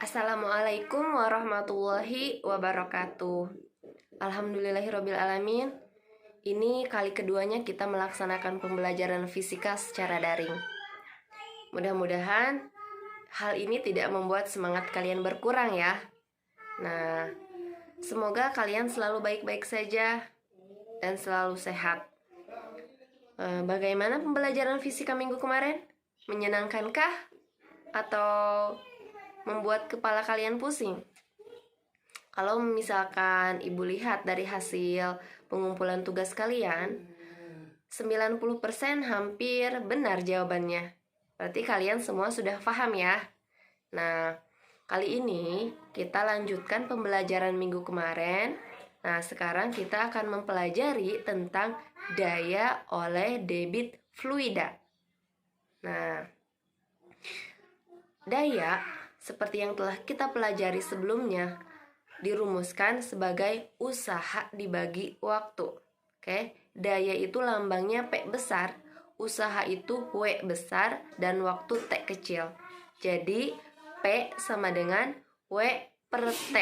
Assalamualaikum warahmatullahi wabarakatuh. Alhamdulillahirrabbilalamin. Ini kali keduanya kita melaksanakan pembelajaran fisika secara daring. Mudah-mudahan hal ini tidak membuat semangat kalian berkurang ya. Nah, semoga kalian selalu baik-baik saja dan selalu sehat. Bagaimana pembelajaran fisika minggu kemarin? Menyenangkankah? Atau membuat kepala kalian pusing? Kalau misalkan ibu lihat dari hasil pengumpulan tugas kalian, 90% hampir benar jawabannya. Berarti kalian semua sudah paham ya. Nah, kali ini kita lanjutkan pembelajaran minggu kemarin. Nah, sekarang kita akan mempelajari tentang daya oleh debit fluida. Nah, daya seperti yang telah kita pelajari sebelumnya dirumuskan sebagai usaha dibagi waktu. Oke, daya itu lambangnya P besar, usaha itu W besar, dan waktu T kecil. Jadi P sama dengan W per T.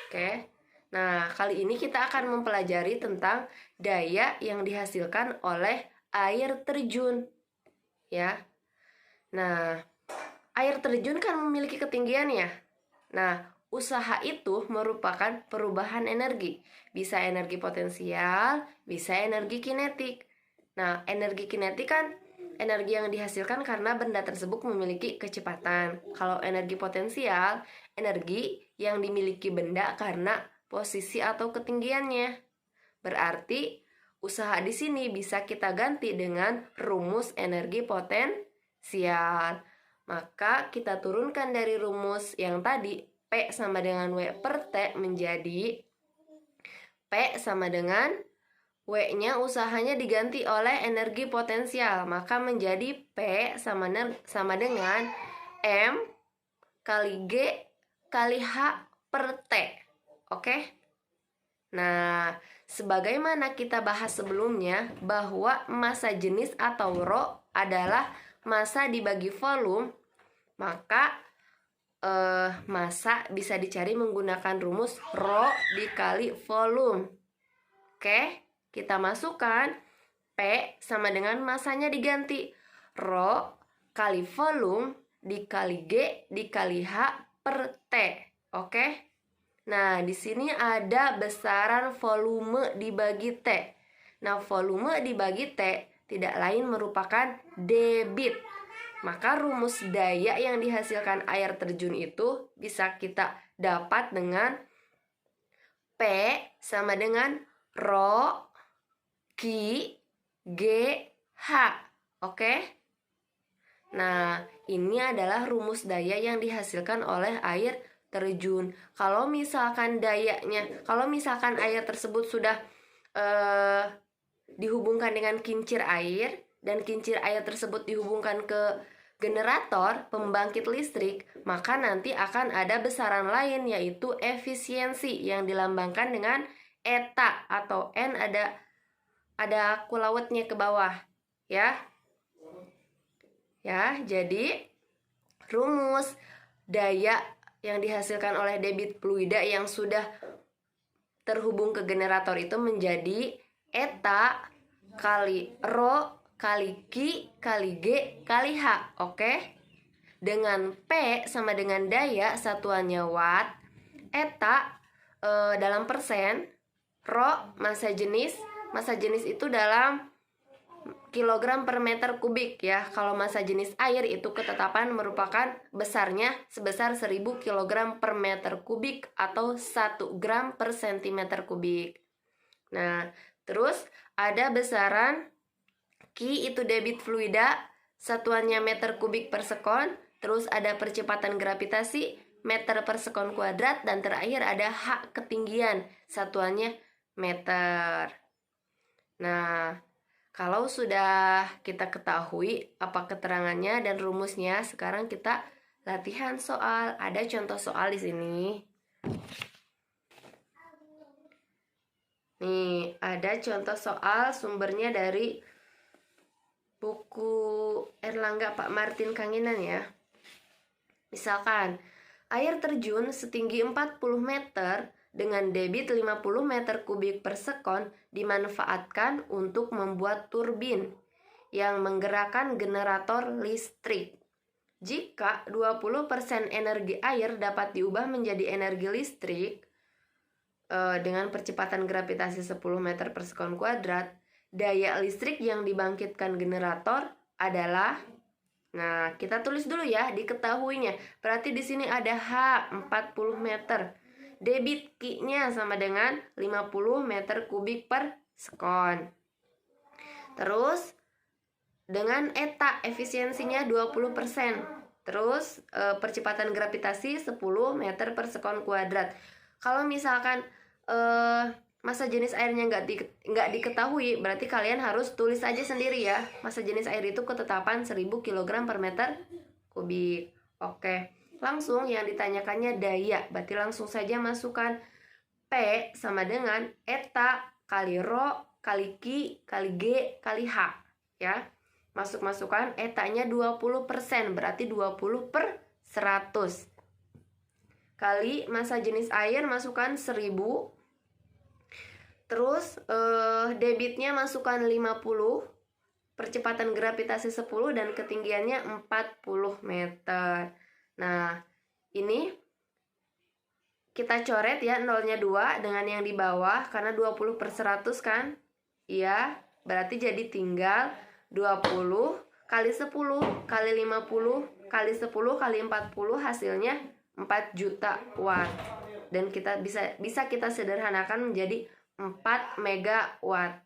Oke. Nah, kali ini kita akan mempelajari tentang daya yang dihasilkan oleh air terjun. Ya. Nah, air terjun kan memiliki ketinggian ya. Nah, usaha itu merupakan perubahan energi. Bisa energi potensial, bisa energi kinetik. Nah, energi kinetik kan energi yang dihasilkan karena benda tersebut memiliki kecepatan. Kalau energi potensial, energi yang dimiliki benda karena posisi atau ketinggiannya. Berarti usaha di sini bisa kita ganti dengan rumus energi potensial. Maka kita turunkan dari rumus yang tadi, P sama dengan W per T menjadi P sama dengan W-nya usahanya diganti oleh energi potensial. Maka menjadi P sama dengan M kali G kali H per T. Oke? Nah, sebagaimana kita bahas sebelumnya bahwa massa jenis atau rho adalah massa dibagi volume, maka massa bisa dicari menggunakan rumus rho dikali volume. Oke, kita masukkan P sama dengan massanya diganti rho kali volume dikali G dikali H per T. Oke. Nah, di sini ada besaran volume dibagi T. Nah, volume dibagi T tidak lain merupakan debit. Maka rumus daya yang dihasilkan air terjun itu bisa kita dapat dengan P sama dengan rho Q G H. Oke? Nah, ini adalah rumus daya yang dihasilkan oleh air terjun. Kalau misalkan air tersebut sudah dihubungkan dengan kincir air dan kincir air tersebut dihubungkan ke generator pembangkit listrik, maka nanti akan ada besaran lain yaitu efisiensi yang dilambangkan dengan eta atau N ada kulawetnya ke bawah ya. Ya, jadi rumus daya yang dihasilkan oleh debit fluida yang sudah terhubung ke generator itu menjadi eta kali rho kali Q kali G kali H. Oke? Dengan P sama dengan daya satuannya watt, eta dalam persen, rho massa jenis itu dalam kilogram per meter kubik ya. Kalau massa jenis air itu ketetapan merupakan besarnya sebesar 1000 kg per meter kubik atau 1 gram per centimeter kubik. Nah, terus ada besaran Q itu debit fluida satuannya meter kubik per sekon, terus ada percepatan gravitasi meter per sekon kuadrat, dan terakhir ada H ketinggian, satuannya meter. Nah, kalau sudah kita ketahui apa keterangannya dan rumusnya, sekarang kita latihan soal. Ada contoh soal di sini. Nih, ada contoh soal, sumbernya dari buku Erlangga Pak Martin Kanginan ya. Misalkan, air terjun setinggi 40 meter dengan debit 50 meter kubik per sekon dimanfaatkan untuk membuat turbin yang menggerakkan generator listrik. Jika 20% energi air dapat diubah menjadi energi listrik dengan percepatan gravitasi 10 meter per sekon kuadrat, daya listrik yang dibangkitkan generator adalah, nah kita tulis dulu ya diketahuinya. Berarti di sini ada H 40 meter. Debit Q-nya sama dengan 50 meter kubik per sekon. Terus dengan eta efisiensinya 20%. Terus percepatan gravitasi 10 meter per sekon kuadrat. Kalau misalkan massa jenis airnya nggak diketahui, berarti kalian harus tulis aja sendiri ya. Massa jenis air itu ketetapan 1000 kg per meter kubik. Oke, langsung yang ditanyakannya daya, berarti langsung saja masukkan P sama dengan eta kali rho kali Q kali G kali H ya. Masukkan etanya 20%, berarti 20 per 100 kali massa jenis air masukkan 1000. Terus debitnya masukkan 50, percepatan gravitasi 10, dan ketinggiannya 40 meter. Nah, ini kita coret ya, nolnya 2 dengan yang di bawah, karena 20 per 100 kan. Iya, berarti jadi tinggal 20 kali 10 kali 50 kali 10 kali 40, hasilnya 4 juta watt. Dan kita bisa kita sederhanakan menjadi 4 megawatt.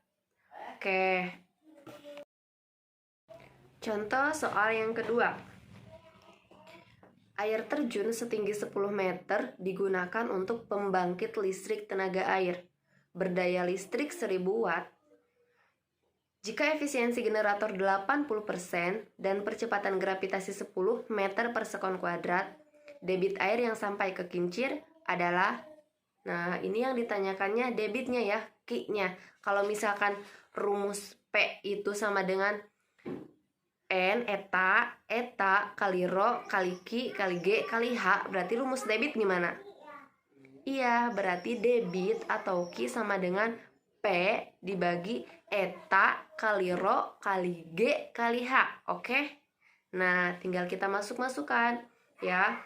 Oke. Contoh soal yang kedua. Air terjun setinggi 10 meter digunakan untuk pembangkit listrik tenaga air. Berdaya listrik 1000 watt. Jika efisiensi generator 80% dan percepatan gravitasi 10 meter per sekon kuadrat, debit air yang sampai ke kincir adalah, nah ini yang ditanyakannya debitnya ya, Q-nya. Kalau misalkan rumus P itu sama dengan N eta kali rho kali Q kali G kali H, berarti rumus debit gimana? Iya, berarti debit atau Q sama dengan P dibagi eta kali rho kali G kali H. Oke? Nah, tinggal kita masukkan ya.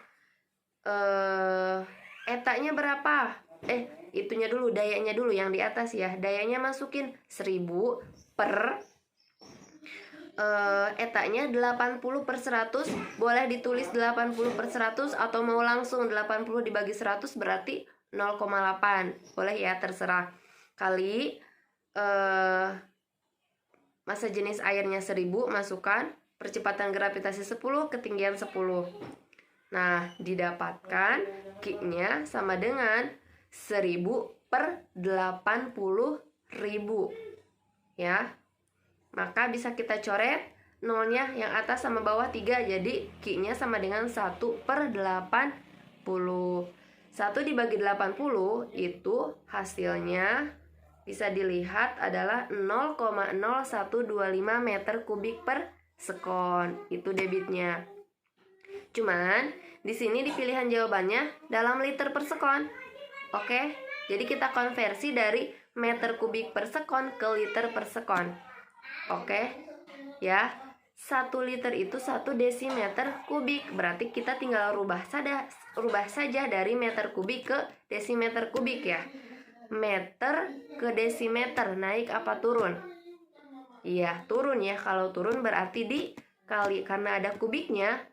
Etanya berapa? Itunya dulu, dayanya dulu yang di atas ya. Dayanya masukin 1000 per etanya 80 per 100. Boleh ditulis 80 per 100 atau mau langsung 80 dibagi 100 berarti 0,8. Boleh ya, terserah. Kali massa jenis airnya 1000, masukkan percepatan gravitasi 10, ketinggian 10. Nah, didapatkan Q-nya sama dengan 1000 per 80.000 ya. Maka bisa kita coret nolnya yang atas sama bawah 3, jadi Q-nya sama dengan 1 per 80. 1 dibagi 80 itu hasilnya bisa dilihat adalah 0,0125 meter kubik per sekon. Itu debitnya. Cuman di sini di pilihan jawabannya dalam liter per sekon. Oke, jadi kita konversi dari meter kubik per sekon ke liter per sekon. Oke, ya. 1 liter itu 1 desimeter kubik. Berarti kita tinggal rubah saja dari meter kubik ke desimeter kubik ya. Meter ke desimeter, naik apa turun? Iya, turun ya. Kalau turun berarti dikali, karena ada kubiknya.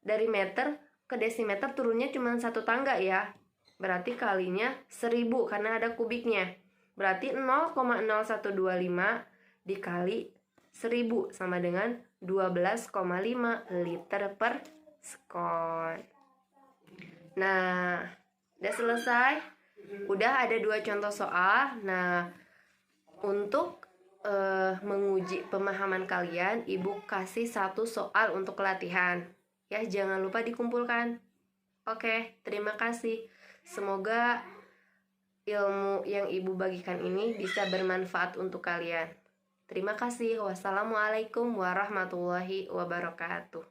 Dari meter ke desimeter turunnya cuma 1 tangga ya. Berarti kalinya 1000 karena ada kubiknya. Berarti 0,0125 dikali 1000 sama dengan 12,5 liter per sekon. Nah, udah selesai. Udah ada 2 contoh soal. Nah, untuk menguji pemahaman kalian, Ibu kasih 1 soal untuk latihan. Ya, jangan lupa dikumpulkan. Oke, terima kasih. Semoga ilmu yang Ibu bagikan ini bisa bermanfaat untuk kalian. Terima kasih. Wassalamualaikum warahmatullahi wabarakatuh.